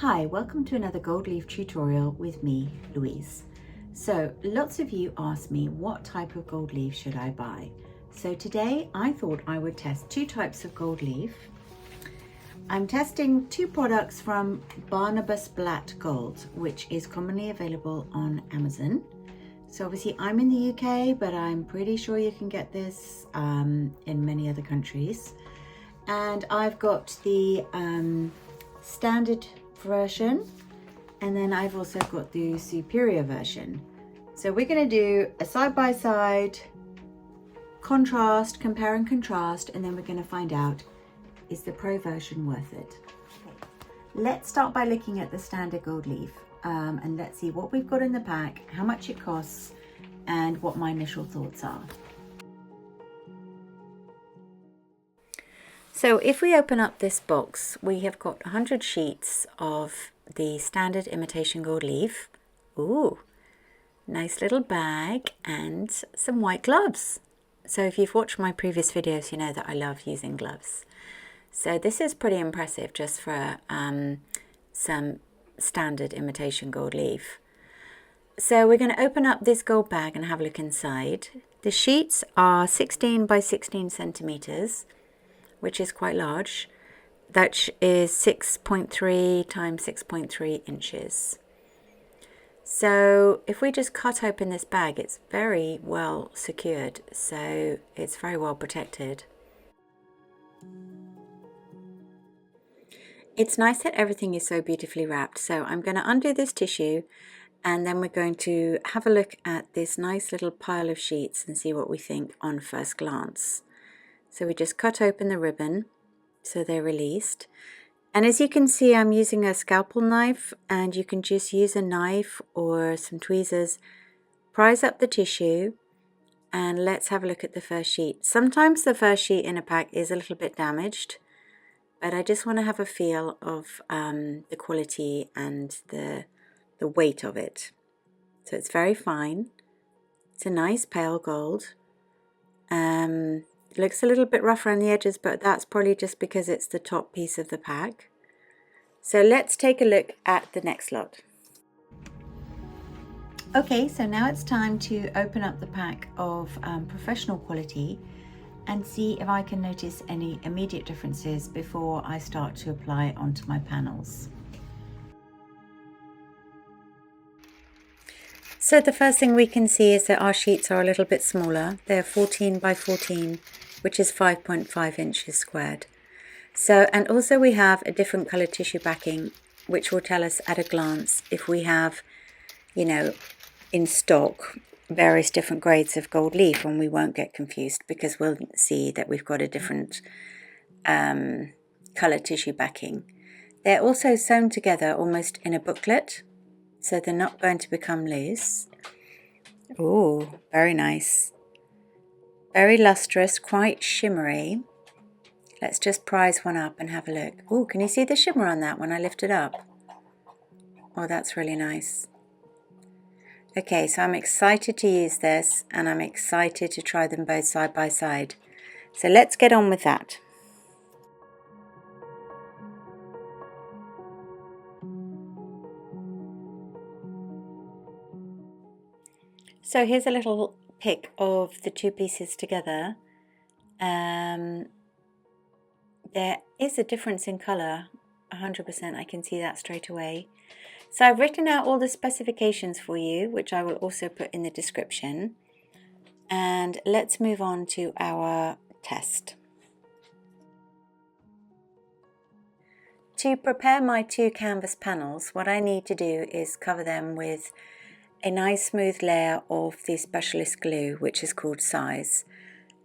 Hi, welcome to another gold leaf tutorial with me, Louise. So lots of you asked me what type of gold leaf should I buy. So today I thought I would test two types of gold leaf. I'm testing two products from Barnabas Blattgold, which is commonly available on Amazon. So obviously I'm in the UK, but I'm pretty sure you can get this in many other countries. And I've got the standard version, and then I've also got the superior version. So we're going to do a side-by-side contrast, compare and contrast, and then we're going to find out, is the pro version worth it? Let's start by looking at the standard gold leaf, and let's see what we've got in the pack, how much it costs, and what my initial thoughts are. So if we open up this box, we have got 100 sheets of the standard imitation gold leaf. Ooh, nice little bag and some white gloves. So if you've watched my previous videos, you know that I love using gloves. So this is pretty impressive just for some standard imitation gold leaf. So we're going to open up this gold bag and have a look inside. The sheets are 16 by 16 centimeters. Which is quite large. That is 6.3 times 6.3 inches. So if we just cut open this bag, it's very well secured, so it's very well protected. It's nice that everything is so beautifully wrapped. So I'm going to undo this tissue, and then we're going to have a look at this nice little pile of sheets and see what we think on first glance. So we just cut open the ribbon so they're released. And as you can see, I'm using a scalpel knife, and you can just use a knife or some tweezers. Prise up the tissue, and let's have a look at the first sheet. Sometimes the first sheet in a pack is a little bit damaged, but I just want to have a feel of the quality and the weight of it. So it's very fine. It's a nice pale gold. It looks a little bit rough around the edges, but that's probably just because it's the top piece of the pack. So let's take a look at the next lot. Okay, so now it's time to open up the pack of professional quality and see if I can notice any immediate differences before I start to apply it onto my panels. So the first thing we can see is that our sheets are a little bit smaller. They're 14 by 14, which is 5.5 inches squared. So, and also we have a different colored tissue backing, which will tell us at a glance if we have, you know, in stock various different grades of gold leaf, and we won't get confused because we'll see that we've got a different colored tissue backing. They're also sewn together almost in a booklet, so they're not going to become loose. Oh, very nice. Very lustrous, quite shimmery. Let's just prise one up and have a look. Oh, can you see the shimmer on that when I lift it up? Oh, that's really nice. Okay, so I'm excited to use this, and I'm excited to try them both side by side. So let's get on with that. So here's a little pic of the two pieces together. There is a difference in colour, 100%, I can see that straight away. So I've written out all the specifications for you, which I will also put in the description. And let's move on to our test. To prepare my two canvas panels, what I need to do is cover them with a nice smooth layer of the specialist glue, which is called Size.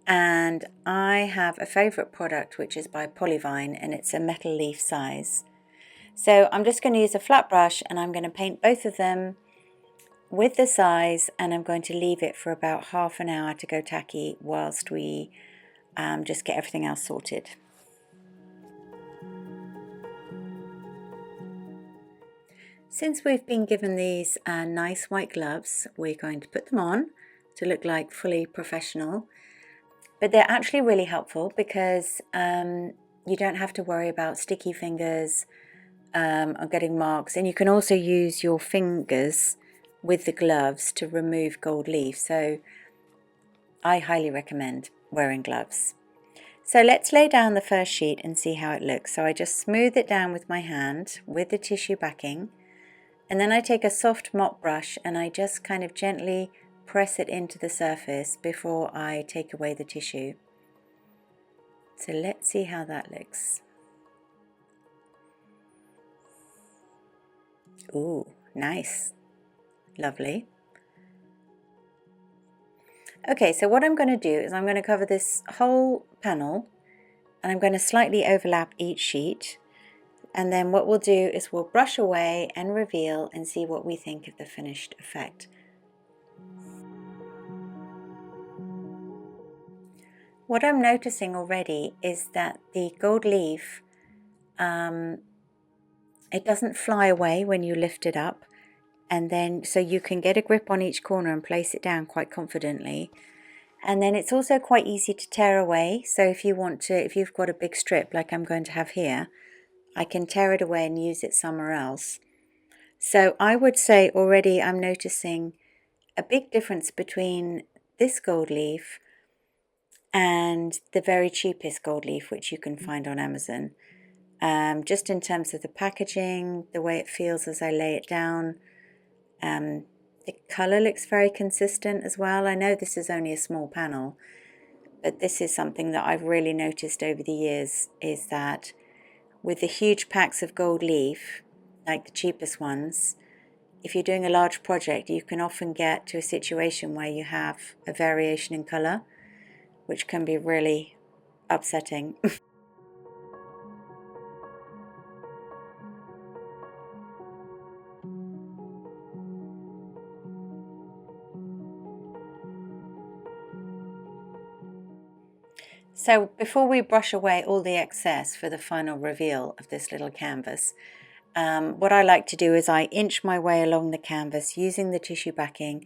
And I have a favourite product which is by Polyvine, and it's a metal leaf size. So I'm just going to use a flat brush, and I'm going to paint both of them with the Size, and I'm going to leave it for about half an hour to go tacky whilst we just get everything else sorted. Since we've been given these nice white gloves, we're going to put them on to look like fully professional. But they're actually really helpful because you don't have to worry about sticky fingers are getting marks, and you can also use your fingers with the gloves to remove gold leaf. So I highly recommend wearing gloves. So let's lay down the first sheet and see how it looks. So I just smooth it down with my hand with the tissue backing, and then I take a soft mop brush and I just kind of gently press it into the surface before I take away the tissue. So let's see how that looks. Ooh, nice. Lovely. Okay, so what I'm going to do is I'm going to cover this whole panel and I'm going to slightly overlap each sheet, and then what we'll do is we'll brush away and reveal and see what we think of the finished effect. What I'm noticing already is that the gold leaf, it doesn't fly away when you lift it up, and then so you can get a grip on each corner and place it down quite confidently. And then it's also quite easy to tear away. So if you want to, if you've got a big strip like I'm going to have here, I can tear it away and use it somewhere else. So I would say already I'm noticing a big difference between this gold leaf and the very cheapest gold leaf which you can find on Amazon. Just in terms of the packaging, the way it feels as I lay it down. The colour looks very consistent as well. I know this is only a small panel, but this is something that I've really noticed over the years, is that with the huge packs of gold leaf, like the cheapest ones, if you're doing a large project, you can often get to a situation where you have a variation in colour, which can be really upsetting. So before we brush away all the excess for the final reveal of this little canvas, what I like to do is I inch my way along the canvas using the tissue backing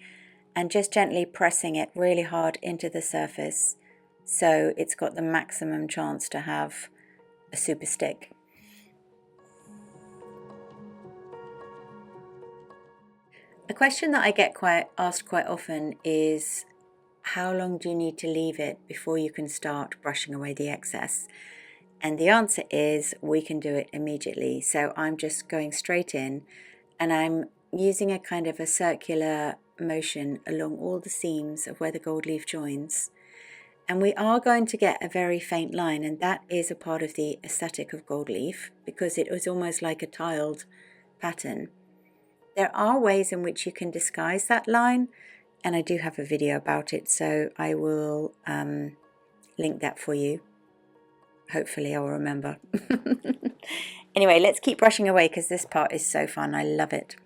and just gently pressing it really hard into the surface so it's got the maximum chance to have a super stick. A question that I get asked quite often is, how long do you need to leave it before you can start brushing away the excess? And the answer is we can do it immediately. So I'm just going straight in and I'm using a kind of a circular motion along all the seams of where the gold leaf joins. And we are going to get a very faint line, and that is a part of the aesthetic of gold leaf because it was almost like a tiled pattern. There are ways in which you can disguise that line, and I do have a video about it, so I will link that for you. Hopefully I'll remember. Anyway, let's keep brushing away because this part is so fun. I love it.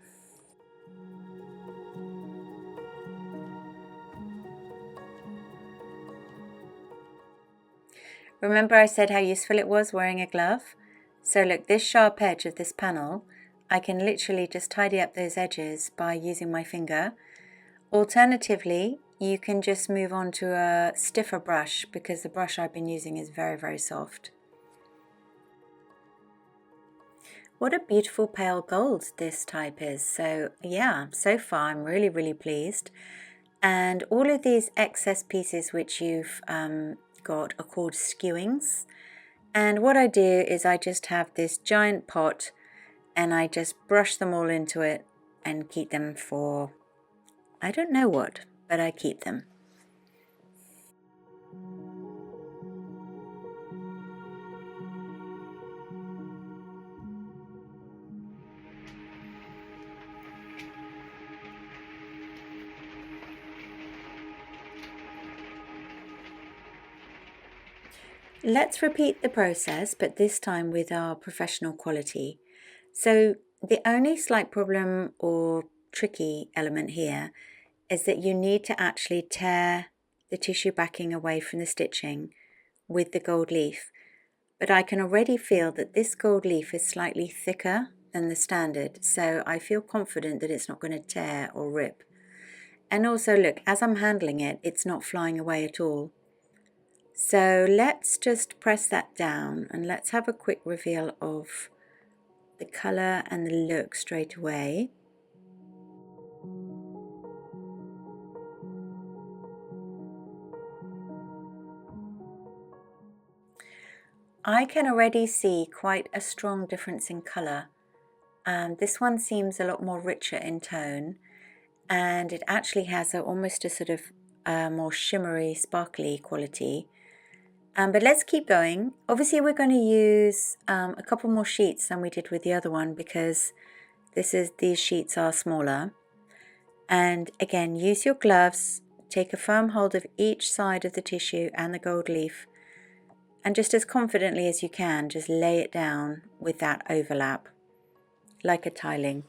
Remember I said how useful it was wearing a glove? So look, this sharp edge of this panel, I can literally just tidy up those edges by using my finger. Alternatively, you can just move on to a stiffer brush because the brush I've been using is very, very soft. What a beautiful pale gold this type is. So yeah, so far I'm really, really pleased. And all of these excess pieces which you've got are called skewings. And what I do is I just have this giant pot and I just brush them all into it and keep them for, I don't know what, but I keep them. Let's repeat the process, but this time with our professional quality. So the only slight problem or tricky element here is that you need to actually tear the tissue backing away from the stitching with the gold leaf. But I can already feel that this gold leaf is slightly thicker than the standard, so I feel confident that it's not going to tear or rip. And also look, as I'm handling it, it's not flying away at all. So let's just press that down and let's have a quick reveal of the colour and the look straight away. I can already see quite a strong difference in colour. This one seems a lot more richer in tone, and it actually has almost a sort of more shimmery, sparkly quality. But let's keep going. Obviously, we're going to use a couple more sheets than we did with the other one because these sheets are smaller. And again, use your gloves, take a firm hold of each side of the tissue and the gold leaf, and just as confidently as you can, just lay it down with that overlap, like a tiling.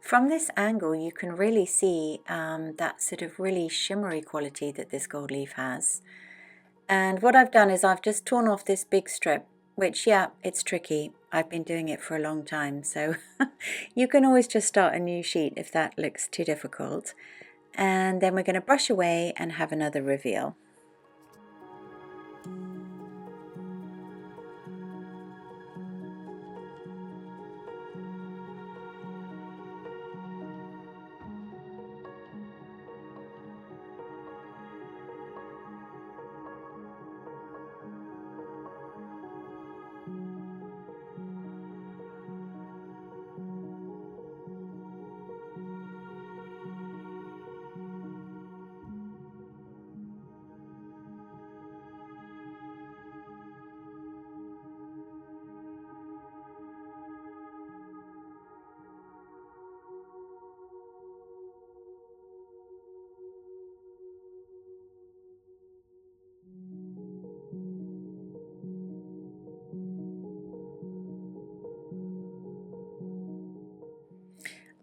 From this angle, you can really see that sort of really shimmery quality that this gold leaf has. And what I've done is I've just torn off this big strip, which, yeah, it's tricky. I've been doing it for a long time, so you can always just start a new sheet if that looks too difficult. And then we're going to brush away and have another reveal.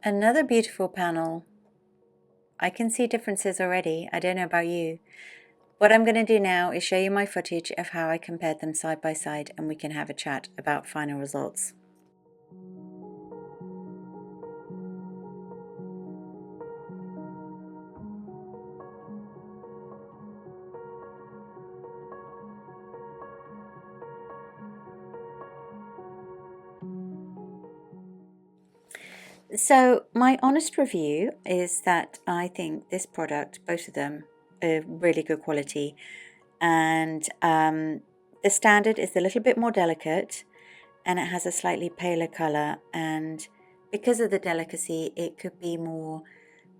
Another beautiful panel. I can see differences already. I don't know about you. What I'm going to do now is show you my footage of how I compared them side by side, and we can have a chat about final results. So my honest review is that I think this product, both of them, are really good quality, and the standard is a little bit more delicate and it has a slightly paler colour, and because of the delicacy it could be more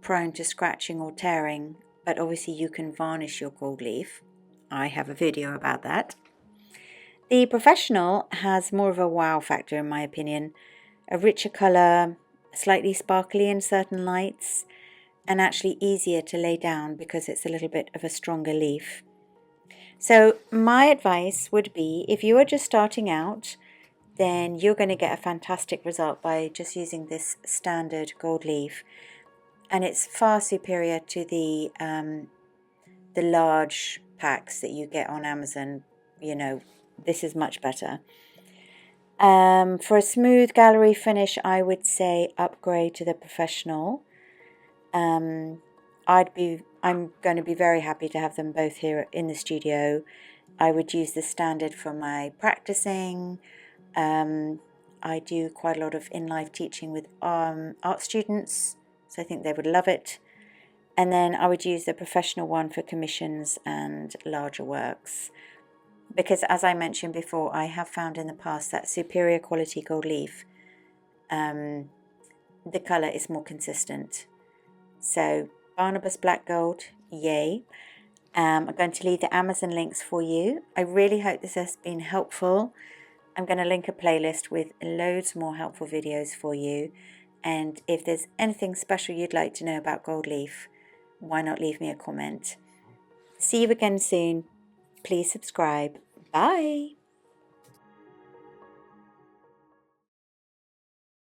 prone to scratching or tearing, but obviously you can varnish your gold leaf. I have a video about that. The Professional has more of a wow factor in my opinion, a richer colour, slightly sparkly in certain lights, and actually easier to lay down because it's a little bit of a stronger leaf. So my advice would be, if you are just starting out, then you're going to get a fantastic result by just using this standard gold leaf, and it's far superior to the large packs that you get on Amazon. You know, this is much better. For a smooth gallery finish, I would say upgrade to the Professional. I'm going to be very happy to have them both here in the studio. I would use the standard for my practicing. I do quite a lot of in-life teaching with art students, so I think they would love it. And then I would use the Professional one for commissions and larger works, because as I mentioned before, I have found in the past that superior quality gold leaf, the colour is more consistent. So Barnabas Blattgold, yay. I'm going to leave the Amazon links for you. I really hope this has been helpful. I'm going to link a playlist with loads more helpful videos for you. And if there's anything special you'd like to know about gold leaf, why not leave me a comment? See you again soon. Please subscribe. Bye.